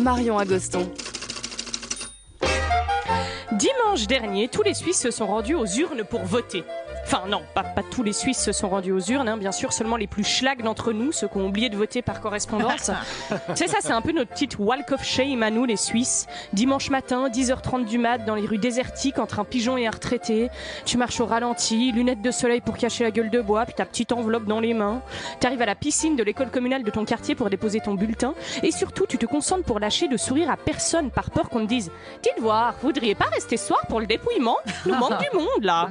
Marion Agoston. Dimanche dernier, tous les Suisses se sont rendus aux urnes pour voter. Enfin non, pas tous les Suisses se sont rendus aux urnes, hein. Bien sûr, seulement les plus schlag d'entre nous, ceux qui ont oublié de voter par correspondance. C'est ça, c'est un peu notre petite walk of shame à nous les Suisses. Dimanche matin, 10h30 du mat, dans les rues désertiques, entre un pigeon et un retraité. Tu marches au ralenti, lunettes de soleil pour cacher la gueule de bois, puis ta petite enveloppe dans les mains. T'arrives à la piscine de l'école communale de ton quartier pour déposer ton bulletin. Et surtout, tu te concentres pour lâcher de sourire à personne par peur qu'on te dise « Dites voir, vous voudriez pas rester ce soir pour le dépouillement ? Nous manque du monde là !»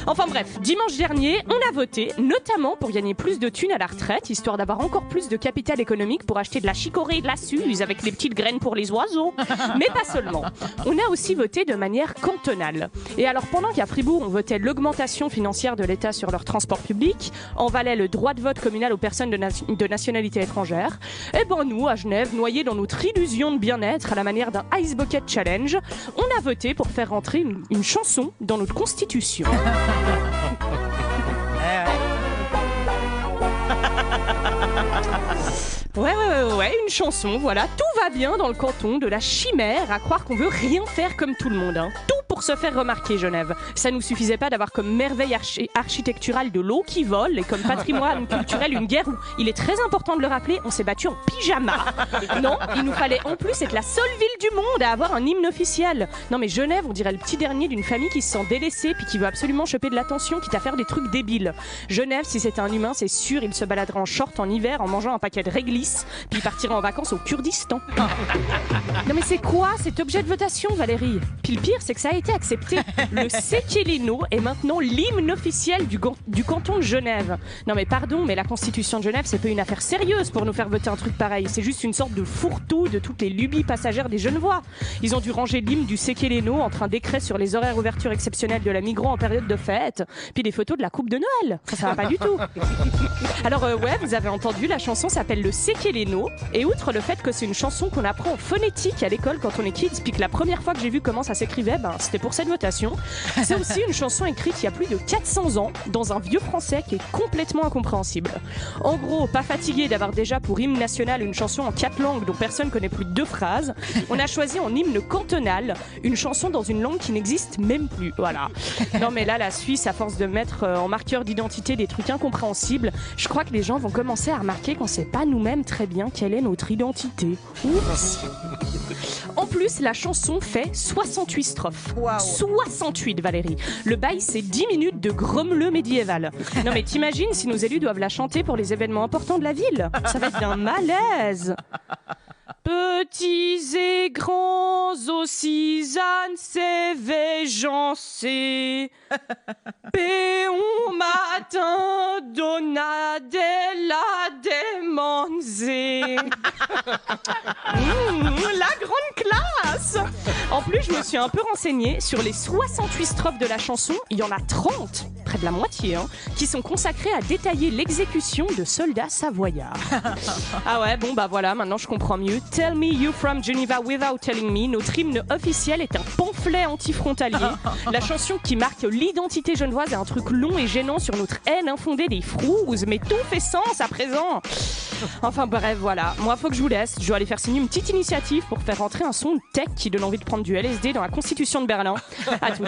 Enfin bref, dimanche dernier, on a voté, notamment pour gagner plus de thunes à la retraite, histoire d'avoir encore plus de capital économique pour acheter de la chicorée et de la suze avec les petites graines pour les oiseaux. Mais pas seulement. On a aussi voté de manière cantonale. Et alors pendant qu'à Fribourg, on votait l'augmentation financière de l'État sur leur transport public, en Valais le droit de vote communal aux personnes de nationalité étrangère, et ben nous, à Genève, noyés dans notre illusion de bien-être à la manière d'un Ice Bucket Challenge, on a voté pour faire rentrer une chanson dans notre constitution. Ouais, une chanson, voilà. Tout va bien dans le canton de la chimère, à croire qu'on veut rien faire comme tout le monde, hein. Tout pour se faire remarquer, Genève. Ça nous suffisait pas d'avoir comme merveille architecturale de l'eau qui vole et comme patrimoine culturel une guerre où, il est très important de le rappeler, on s'est battu en pyjama. Non, il nous fallait en plus être la seule ville du monde à avoir un hymne officiel. Non mais Genève, on dirait le petit dernier d'une famille qui se sent délaissée puis qui veut absolument choper de l'attention, quitte à faire des trucs débiles. Genève, si c'était un humain, c'est sûr, il se baladerait en short en hiver en mangeant un paquet de réglisse, puis il partirait en vacances au Kurdistan. Non mais c'est quoi cet objet de votation, Valérie ? Puis le pire, c'est que ça a été accepté. Le Sekeleno est maintenant l'hymne officiel du canton de Genève. Non mais pardon, mais la Constitution de Genève, c'est pas une affaire sérieuse pour nous faire voter un truc pareil. C'est juste une sorte de fourre-tout de toutes les lubies passagères des Genevois. Ils ont dû ranger l'hymne du Sekeleno entre un décret sur les horaires ouverture exceptionnelles de la Migros en période de fête, puis des photos de la coupe de Noël. Ça va pas du tout. Alors ouais, vous avez entendu, la chanson s'appelle le Sekeleno, et outre le fait que c'est une chanson qu'on apprend en phonétique à l'école quand on est kids, puis que la première fois que j'ai vu comment ça s'écrivait, c'était pour cette votation. C'est aussi une chanson écrite il y a plus de 400 ans dans un vieux français qui est complètement incompréhensible. En gros, pas fatigué d'avoir déjà pour hymne national une chanson en 4 langues dont personne connaît plus de 2 phrases, on a choisi en hymne cantonal une chanson dans une langue qui n'existe même plus. Voilà. Non mais là, la Suisse, à force de mettre en marqueur d'identité des trucs incompréhensibles, je crois que les gens vont commencer à remarquer qu'on sait pas nous-mêmes très bien quelle est notre identité. Oups. En plus, la chanson fait 68 strophes. Wow. 68, Valérie. Le bail, c'est 10 minutes de grommeleux médiéval. Non mais t'imagines si nos élus doivent la chanter pour les événements importants de la ville ? Ça va être d'un malaise. Petits et grands, aussi sévégeancés, péon matin, donadella démanzé. La grande classe. En plus, je me suis un peu renseignée. Sur les 68 strophes de la chanson, il y en a 30, près de la moitié, qui sont consacrées à détailler l'exécution de soldats savoyards. Ah ouais, bon bah voilà, maintenant je comprends mieux. Tell me you from Geneva without telling me. Notre hymne officiel est un pamphlet anti-frontalier. La chanson qui marque l'identité genevoise est un truc long et gênant sur notre haine infondée des frouzes, mais tout fait sens à présent. Enfin bref, voilà. Moi, faut que je vous laisse. Je dois aller faire signer une petite initiative pour faire rentrer un son de tech qui donne envie de prendre du LSD dans la Constitution de Berlin. À toutes.